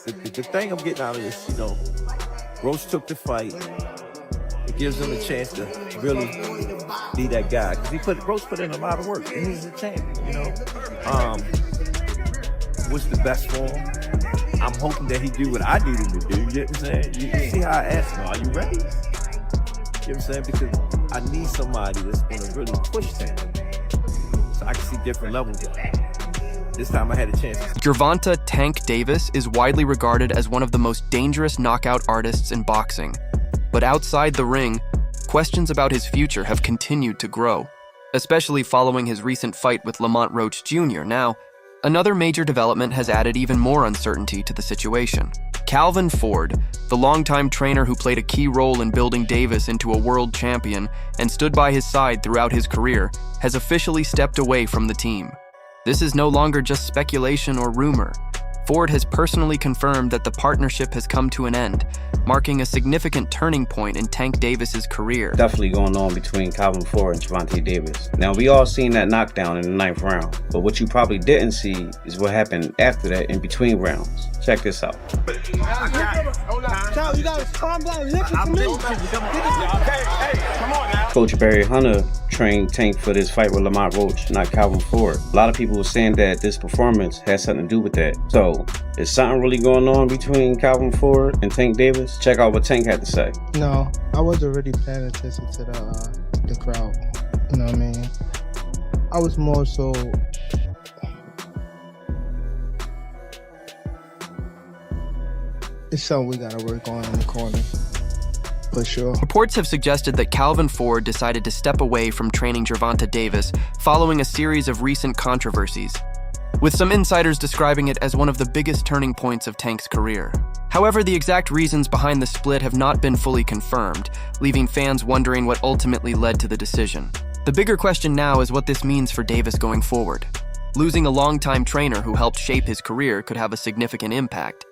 The thing I'm getting out of this, Roach took the fight. It gives him a chance to really be that guy. Because Roach put in a lot of work, and he's a champion, What's the best for him? I'm hoping that he do what I need him to do. You know what I'm saying? You see how I asked him, are you ready? You know what I'm saying? Because I need somebody that's going to really push Tank. So I can see different levels. This time I had a chance. Gervonta "Tank" Davis is widely regarded as one of the most dangerous knockout artists in boxing. But outside the ring, questions about his future have continued to grow, especially following his recent fight with Lamont Roach Jr. Now, another major development has added even more uncertainty to the situation. Calvin Ford, the longtime trainer who played a key role in building Davis into a world champion and stood by his side throughout his career, has officially stepped away from the team. This is no longer just speculation or rumor. Ford has personally confirmed that the partnership has come to an end, marking a significant turning point in Tank Davis's career. Definitely going on between Calvin Ford and Gervonta Davis. Now, we all seen that knockdown in the 9th round, but what you probably didn't see is what happened after that in between rounds. Check this out. You gotta calm down. Listen to me. Hey, come on now. Coach Barry Hunter trained Tank for this fight with Lamont Roach, not Calvin Ford. A lot of people were saying that this performance has something to do with that. So, is something really going on between Calvin Ford and Tank Davis? Check out what Tank had to say. No, I wasn't really paying attention to the crowd. You know what I mean? I was more so. It's something we gotta work on in the corner, for sure. Reports have suggested that Calvin Ford decided to step away from training Gervonta Davis following a series of recent controversies, with some insiders describing it as one of the biggest turning points of Tank's career. However, the exact reasons behind the split have not been fully confirmed, leaving fans wondering what ultimately led to the decision. The bigger question now is what this means for Davis going forward. Losing a longtime trainer who helped shape his career could have a significant impact.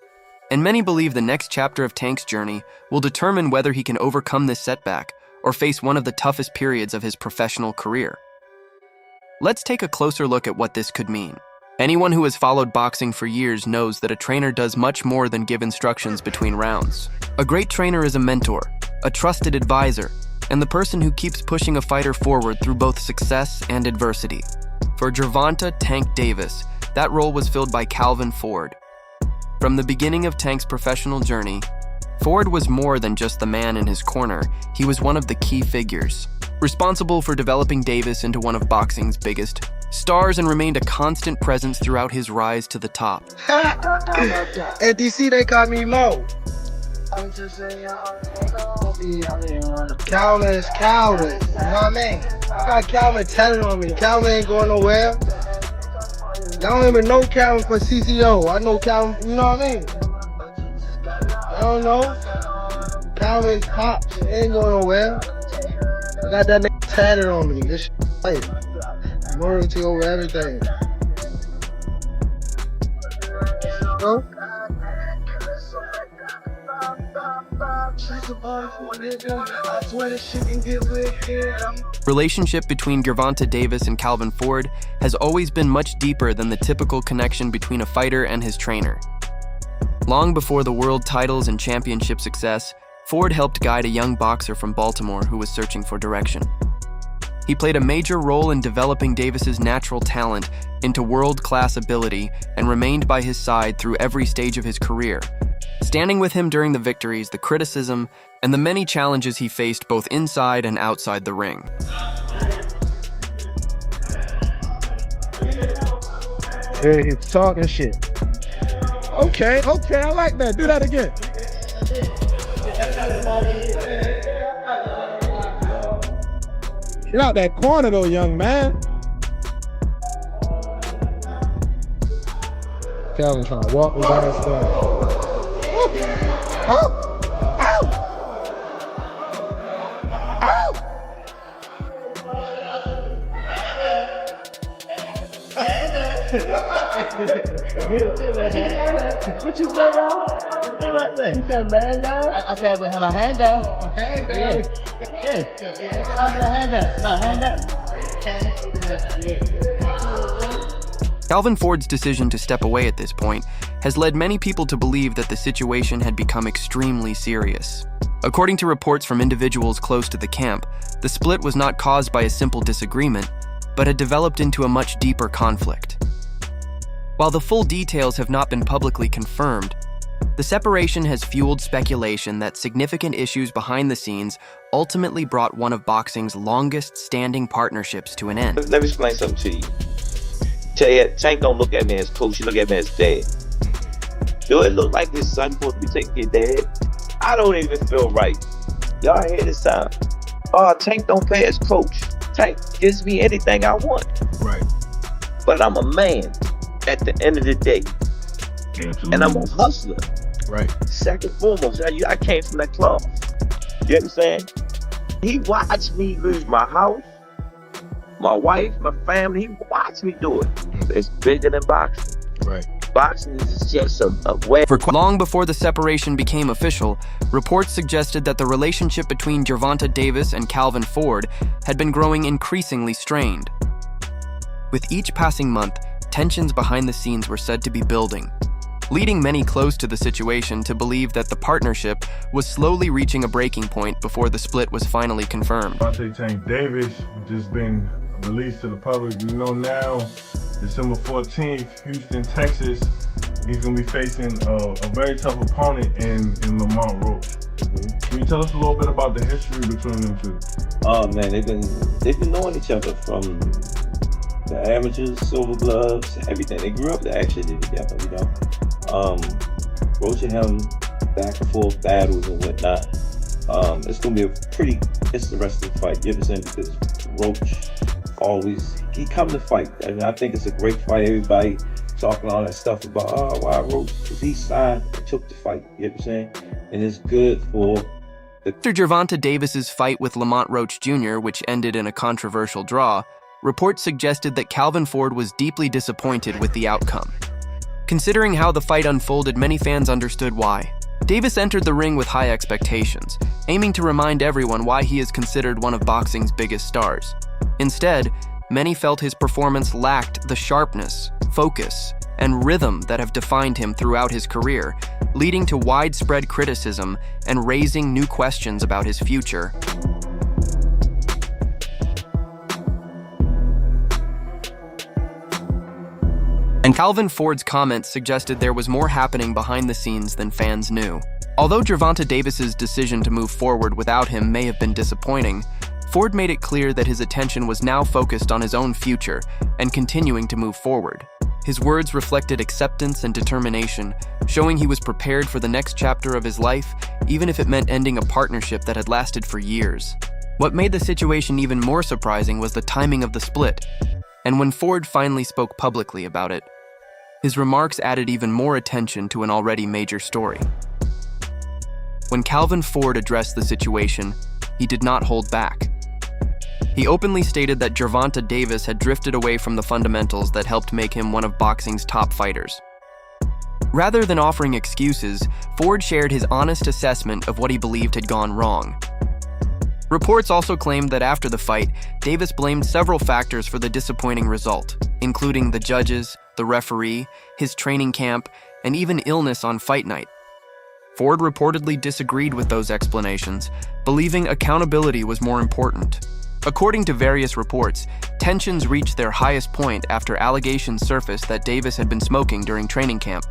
And many believe the next chapter of Tank's journey will determine whether he can overcome this setback or face one of the toughest periods of his professional career. Let's take a closer look at what this could mean. Anyone who has followed boxing for years knows that a trainer does much more than give instructions between rounds. A great trainer is a mentor, a trusted advisor, and the person who keeps pushing a fighter forward through both success and adversity. For Gervonta "Tank" Davis, that role was filled by Calvin Ford. From the beginning of Tank's professional journey, Ford was more than just the man in his corner. He was one of the key figures, responsible for developing Davis into one of boxing's biggest stars and remained a constant presence throughout his rise to the top. At DC, they call me Mo. Calvin is Calvin. You know what I mean? I got Calvin telling on me. Calvin ain't going nowhere. I don't even know Calvin for CCO. I know Calvin, you know what I mean? I don't know. Calvin pops ain't going nowhere. I got that nigga tatted on me. This shit, loyalty over everything. Huh? Relationship between Gervonta Davis and Calvin Ford has always been much deeper than the typical connection between a fighter and his trainer. Long before the world titles and championship success, Ford helped guide a young boxer from Baltimore who was searching for direction. He played a major role in developing Davis's natural talent into world-class ability and remained by his side through every stage of his career, standing with him during the victories, the criticism, and the many challenges he faced both inside and outside the ring. Hey, he's talking shit. Okay, I like that. Do that again. Get out that corner though, young man. Calvin trying to walk his ass down. Oh. What you say, y'all? What you said, man down? I said we have a hand down. Hand down? Yeah. I have a hand down. No, hand down. Calvin Ford's decision to step away at this point has led many people to believe that the situation had become extremely serious. According to reports from individuals close to the camp, the split was not caused by a simple disagreement, but had developed into a much deeper conflict. While the full details have not been publicly confirmed, the separation has fueled speculation that significant issues behind the scenes ultimately brought one of boxing's longest-standing partnerships to an end. Let me explain something to you. Tank don't look at me as coach, he look at me as dad. Do it look like his son supposed to be taking your dad? I don't even feel right. Y'all hear this sound? Oh, Tank don't play as coach. Tank gives me anything I want. Right. But I'm a man at the end of the day. Absolutely. And I'm a hustler. Right. Second foremost, I came from that club. You understand? He watched me lose my house, my wife, my family. He watched me do it. It's bigger than boxing. Right. Boxing is just a way. Long before the separation became official, reports suggested that the relationship between Gervonta Davis and Calvin Ford had been growing increasingly strained. With each passing month, tensions behind the scenes were said to be building, leading many close to the situation to believe that the partnership was slowly reaching a breaking point before the split was finally confirmed. Gervonta Tank Davis just been released to the public. You know now, December 14th, Houston, Texas, he's gonna be facing a very tough opponent in Lamont Roach. Can you tell us a little bit about the history between them two? Oh man, they've been knowing each other from the amateurs, silver gloves, everything. They grew up actually together, you know. Roach and him back and forth battles and whatnot. It's gonna be a pretty interesting fight, you understand? Because Roach he come to fight. And I think it's a great fight. Everybody talking all that stuff about why Roach, because he signed and took the fight, you understand? And it's good for After Gervonta Davis's fight with Lamont Roach Jr., which ended in a controversial draw, reports suggested that Calvin Ford was deeply disappointed with the outcome. Considering how the fight unfolded, many fans understood why. Davis entered the ring with high expectations, aiming to remind everyone why he is considered one of boxing's biggest stars. Instead, many felt his performance lacked the sharpness, focus, and rhythm that have defined him throughout his career, leading to widespread criticism and raising new questions about his future. And Calvin Ford's comments suggested there was more happening behind the scenes than fans knew. Although Gervonta Davis's decision to move forward without him may have been disappointing, Ford made it clear that his attention was now focused on his own future and continuing to move forward. His words reflected acceptance and determination, showing he was prepared for the next chapter of his life, even if it meant ending a partnership that had lasted for years. What made the situation even more surprising was the timing of the split, and when Ford finally spoke publicly about it, his remarks added even more attention to an already major story. When Calvin Ford addressed the situation, he did not hold back. He openly stated that Gervonta Davis had drifted away from the fundamentals that helped make him one of boxing's top fighters. Rather than offering excuses, Ford shared his honest assessment of what he believed had gone wrong. Reports also claimed that after the fight, Davis blamed several factors for the disappointing result, including the judges, the referee, his training camp, and even illness on fight night. Ford reportedly disagreed with those explanations, believing accountability was more important. According to various reports, tensions reached their highest point after allegations surfaced that Davis had been smoking during training camp,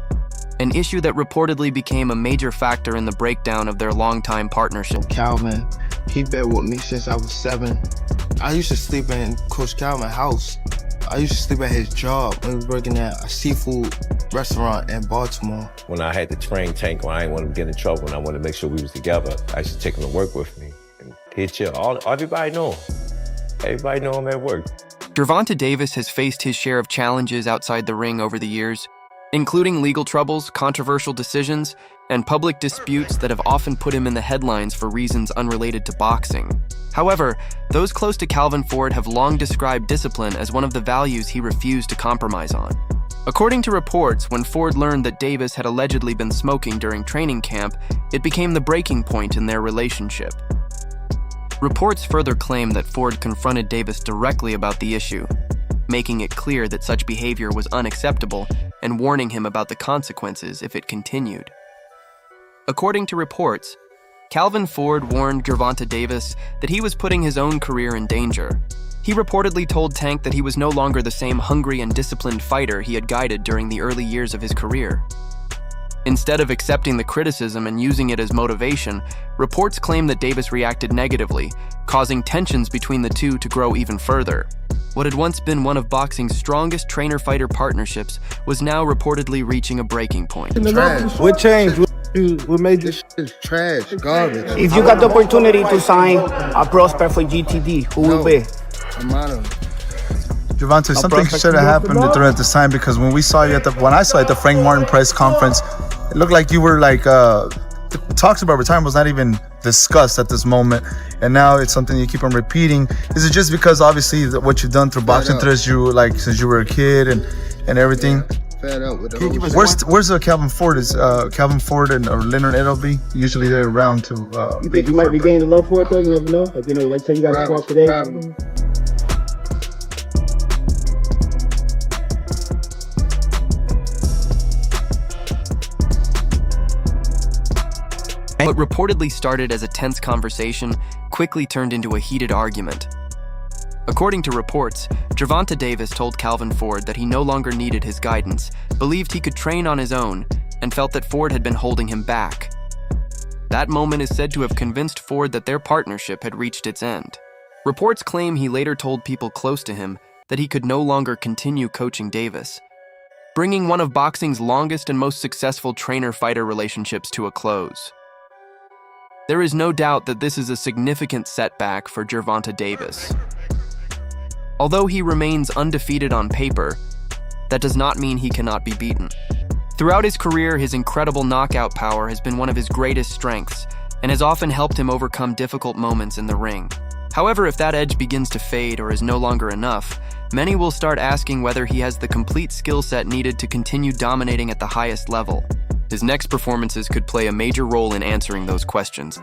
an issue that reportedly became a major factor in the breakdown of their longtime partnership. Calvin, he been with me since I was 7. I used to sleep in Coach Calvin's house. I used to sleep at his job when he was working at a seafood restaurant in Baltimore. When I had to train Tank, when I didn't want him to get in trouble and I wanted to make sure we was together, I used to take him to work with me. And he'd chill. Everybody know him. Everybody know him at work. Gervonta Davis has faced his share of challenges outside the ring over the years, including legal troubles, controversial decisions, and public disputes that have often put him in the headlines for reasons unrelated to boxing. However, those close to Calvin Ford have long described discipline as one of the values he refused to compromise on. According to reports, when Ford learned that Davis had allegedly been smoking during training camp, it became the breaking point in their relationship. Reports further claim that Ford confronted Davis directly about the issue, making it clear that such behavior was unacceptable and warning him about the consequences if it continued. According to reports, Calvin Ford warned Gervonta Davis that he was putting his own career in danger. He reportedly told Tank that he was no longer the same hungry and disciplined fighter he had guided during the early years of his career. Instead of accepting the criticism and using it as motivation, reports claim that Davis reacted negatively, causing tensions between the two to grow even further. What had once been one of boxing's strongest trainer-fighter partnerships was now reportedly reaching a breaking point. Trash. What changed? What made this shit trash, garbage? If you got the opportunity to sign a prospect for GTD, who will be? I'm out of it. Gervonta, something should have happened during this time, because when I saw you at the Frank Martin press conference, it looked like you were like talks about retirement was not even discussed at this moment, and now it's something you keep on repeating. Is it just because obviously what you've done through boxing since you were a kid and everything? Fed up with the whole shit. Where's Calvin Ford? Is Calvin Ford or Leonard Edelby usually they're around to? You think you might be gaining love for it though? You never know. Like like say you got to squat today. What reportedly started as a tense conversation quickly turned into a heated argument. According to reports, Gervonta Davis told Calvin Ford that he no longer needed his guidance, believed he could train on his own, and felt that Ford had been holding him back. That moment is said to have convinced Ford that their partnership had reached its end. Reports claim he later told people close to him that he could no longer continue coaching Davis, bringing one of boxing's longest and most successful trainer-fighter relationships to a close. There is no doubt that this is a significant setback for Gervonta Davis. Although he remains undefeated on paper, that does not mean he cannot be beaten. Throughout his career, his incredible knockout power has been one of his greatest strengths and has often helped him overcome difficult moments in the ring. However, if that edge begins to fade or is no longer enough, many will start asking whether he has the complete skill set needed to continue dominating at the highest level. His next performances could play a major role in answering those questions.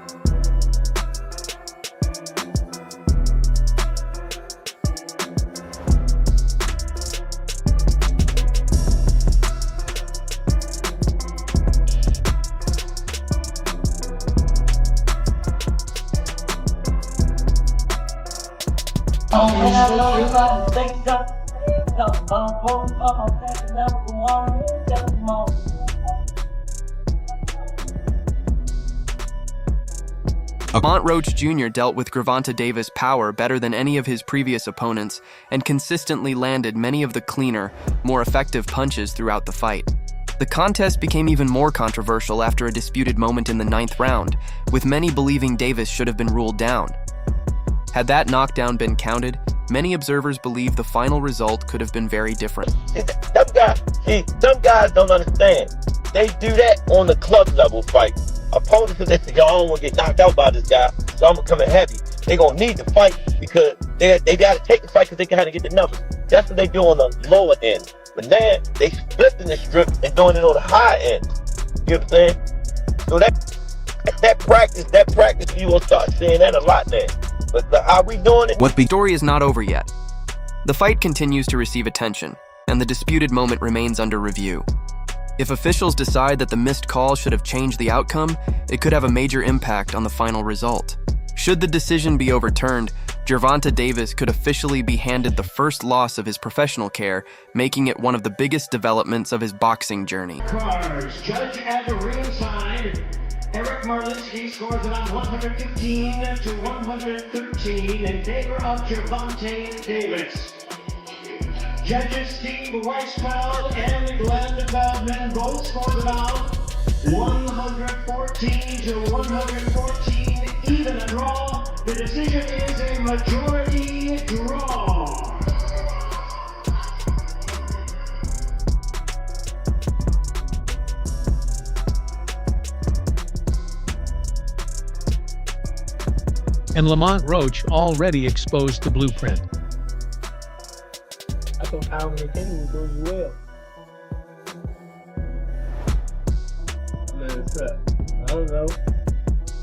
Lamont Roach Jr. dealt with Gervonta Davis' power better than any of his previous opponents and consistently landed many of the cleaner, more effective punches throughout the fight. The contest became even more controversial after a disputed moment in the 9th round, with many believing Davis should have been ruled down. Had that knockdown been counted, many observers believe the final result could have been very different. Some guys don't understand. They do that on the club level fight. Opponents, because they say, yo, I don't want to get knocked out by this guy, so I'm going to come in heavy. They're going to need to fight because they got to take the fight because they can have to get the numbers. That's what they do on the lower end. But now they flipping the strip and doing it on the high end. You know what I'm saying? So that practice, you will start seeing that a lot now. But how we doing it? The story is not over yet. The fight continues to receive attention, and the disputed moment remains under review. If officials decide that the missed call should have changed the outcome, it could have a major impact on the final result. Should the decision be overturned, Gervonta Davis could officially be handed the first loss of his professional care, making it one of the biggest developments of his boxing journey. Cards, judge at the ringside. Eric Marlinski scores it on 115 to 113 in favor of Gervonta Davis. Judges Steve Weisfeld and Glenn Feldman both scored it out 114 to 114, even a draw. The decision is a majority draw. And Lamont Roach already exposed the blueprint. I thought Calvin and Kenny would do well. Man, I don't know.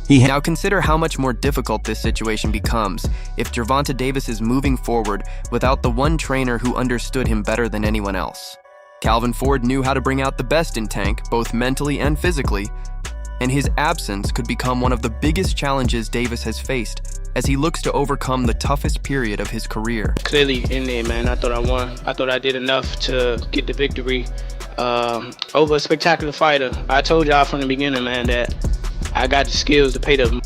Now consider how much more difficult this situation becomes if Gervonta Davis is moving forward without the one trainer who understood him better than anyone else. Calvin Ford knew how to bring out the best in Tank, both mentally and physically, and his absence could become one of the biggest challenges Davis has faced as he looks to overcome the toughest period of his career. Clearly in there, man, I thought I won. I thought I did enough to get the victory over a spectacular fighter. I told y'all from the beginning, man, that I got the skills to pay the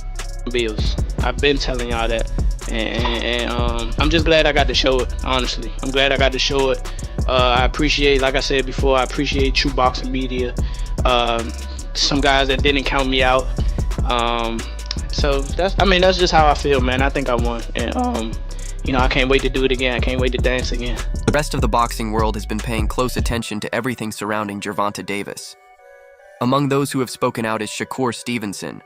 bills. I've been telling y'all that. And I'm just glad I got to show it, honestly. I'm glad I got to show it. I appreciate, like I said before, I appreciate true boxing media. Some guys that didn't count me out. So that's just how I feel, man. I think I won. And you know, I can't wait to do it again. I can't wait to dance again. The rest of the boxing world has been paying close attention to everything surrounding Gervonta Davis. Among those who have spoken out is Shakur Stevenson,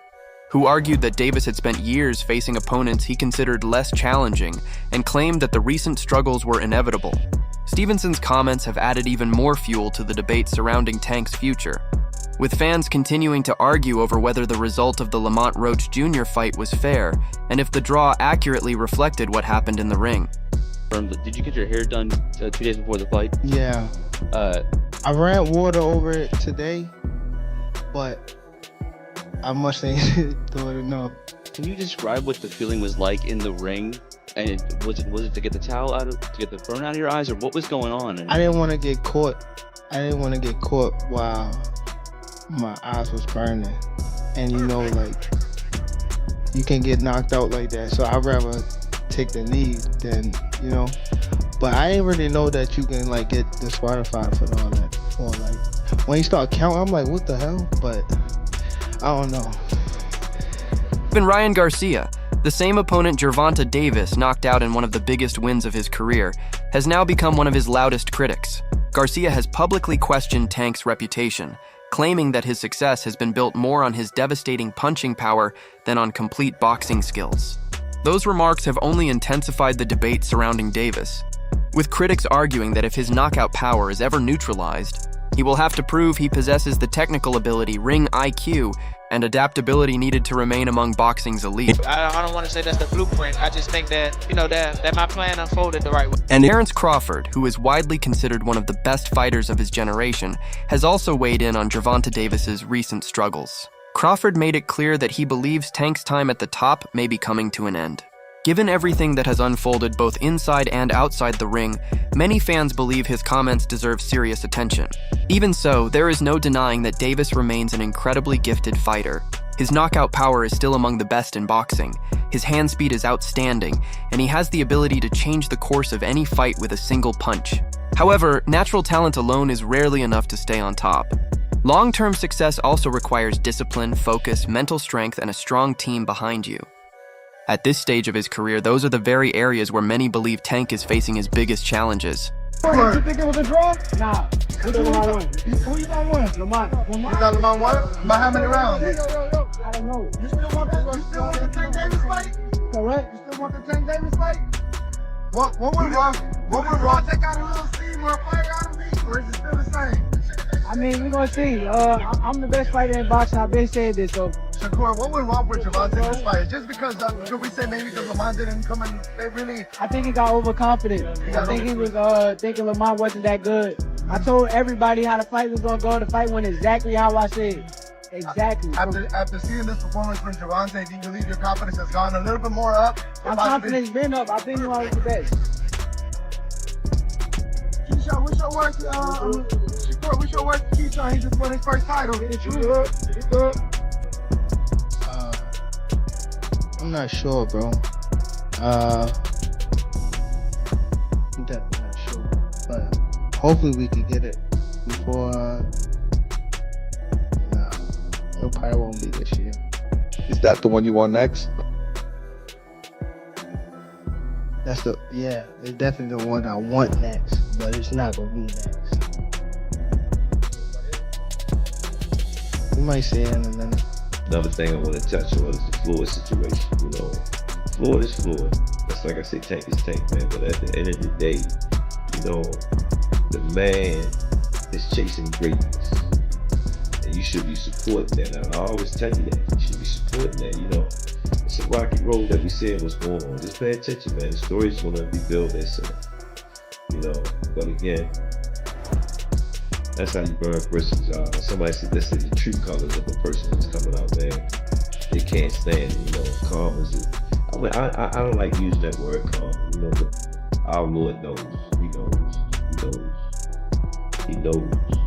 who argued that Davis had spent years facing opponents he considered less challenging and claimed that the recent struggles were inevitable. Stevenson's comments have added even more fuel to the debate surrounding Tank's future, with fans continuing to argue over whether the result of the Lamont Roach Jr. fight was fair and if the draw accurately reflected what happened in the ring. Did you get your hair done 2 days before the fight? Yeah. I ran water over it today, but I must say do it enough. Can you describe what the feeling was like in the ring? And was it to get the towel out of, to get the burn out of your eyes, or what was going on? I didn't want to get caught. I didn't want to get caught while my eyes was burning, and you know, like, you can get knocked out like that. So I'd rather take the knee than, you know. But I didn't really know that you can like get disqualified for all that. Or like when you start counting, I'm like, what the hell? But I don't know. Even Ryan Garcia, the same opponent Gervonta Davis knocked out in one of the biggest wins of his career, has now become one of his loudest critics. Garcia has publicly questioned Tank's reputation, claiming that his success has been built more on his devastating punching power than on complete boxing skills. Those remarks have only intensified the debate surrounding Davis, with critics arguing that if his knockout power is ever neutralized, he will have to prove he possesses the technical ability, ring IQ, and adaptability needed to remain among boxing's elite. I don't want to say that's the blueprint. I just think that, you know, that my plan unfolded the right way. And Terrence Crawford, who is widely considered one of the best fighters of his generation, has also weighed in on Gervonta Davis's recent struggles. Crawford made it clear that he believes Tank's time at the top may be coming to an end. Given everything that has unfolded both inside and outside the ring, many fans believe his comments deserve serious attention. Even so, there is no denying that Davis remains an incredibly gifted fighter. His knockout power is still among the best in boxing, his hand speed is outstanding, and he has the ability to change the course of any fight with a single punch. However, natural talent alone is rarely enough to stay on top. Long-term success also requires discipline, focus, mental strength, and a strong team behind you. At this stage of his career, those are the very areas where many believe Tank is facing his biggest challenges. You think it was a draw? Nah. Who you gonna win? Lamont. You got Lamont what? By how many rounds? I don't know. You still want the Tank Davis fight? Correct. You still want the Tank Davis fight? What went wrong? What went wrong? Take out a little steam or a fire out of me? Or is it still the same? I mean, we're gonna see. I'm the best fighter in boxing. I've been saying this, so. Shakur, what went wrong with Gervonta this fight? Just because, could we say maybe because Lamont didn't come in, they really... I think he got overconfident. I think he was thinking Lamont wasn't that good. I told everybody how the fight was gonna go. The fight went exactly how I said. Exactly. After seeing this performance from Gervonta, do you believe your confidence has gone a little bit more up? My confidence been up. I think he was the best. What's your work, Shakur, what's your work to Keyshawn? He just won his first title. It's good. I'm not sure, bro. I'm definitely not sure. But hopefully we could get it before... it probably won't be this year. Is that the one you want next? It's definitely the one I want next, but it's not gonna be next. We might see it in a minute. Another thing I want to touch on is the Floyd situation. You know, Floyd is Floyd. That's like I say, Tank is Tank, man. But at the end of the day, you know, the man is chasing greatness, and you should be supporting that. And I always tell you that. You should be supporting that, you know. It's a rocky road that we said what's going on. Just pay attention, man. The story's gonna rebuild itself. You know, but again, that's how you burn a person's somebody said that's the true colors of a person that's coming out, man. They can't stand it, you know. Calm is it. I don't like using that word calm, you know, but our Lord knows. He knows. He knows. He knows.